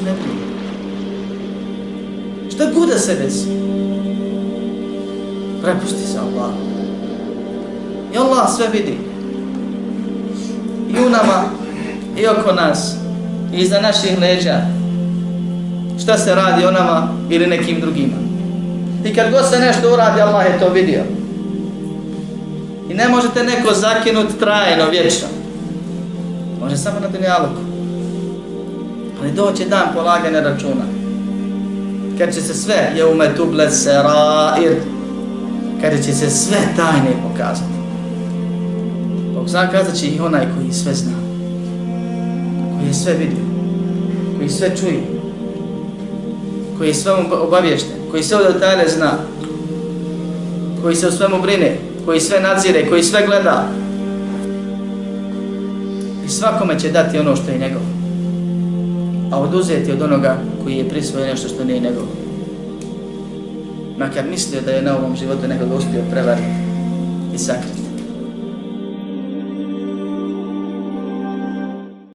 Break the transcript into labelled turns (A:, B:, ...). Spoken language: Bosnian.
A: ne brine. Šta god da se desi, prepusti se Allah. I Allah sve vidi. I u nama, i oko nas, i iza naših leđa. Šta se radi o nama ili nekim drugima. I kad god se nešto uradi, Allah je to vidio. I ne možete neko zakinuti trajno, vječno. Može samo na dunjaluku. Ali doće dan polaganja računa. Kad će se sve, jeume tuble serair, kada će se sve tajne pokazati. Bog zna kazat će i onaj koji sve zna. Koji je sve vidio. Koji sve čuje. Koji je sve obavješten. Koji sve u detalje zna. Koji se o svemu brine. Koji sve nadzire. Koji sve gleda. I svakome će dati ono što je njegovo. A oduzeti od onoga koji je prisvojio nešto što nije njegovo. Makar mislio da je na ovom životu nekog uspio prevariti i sakriti.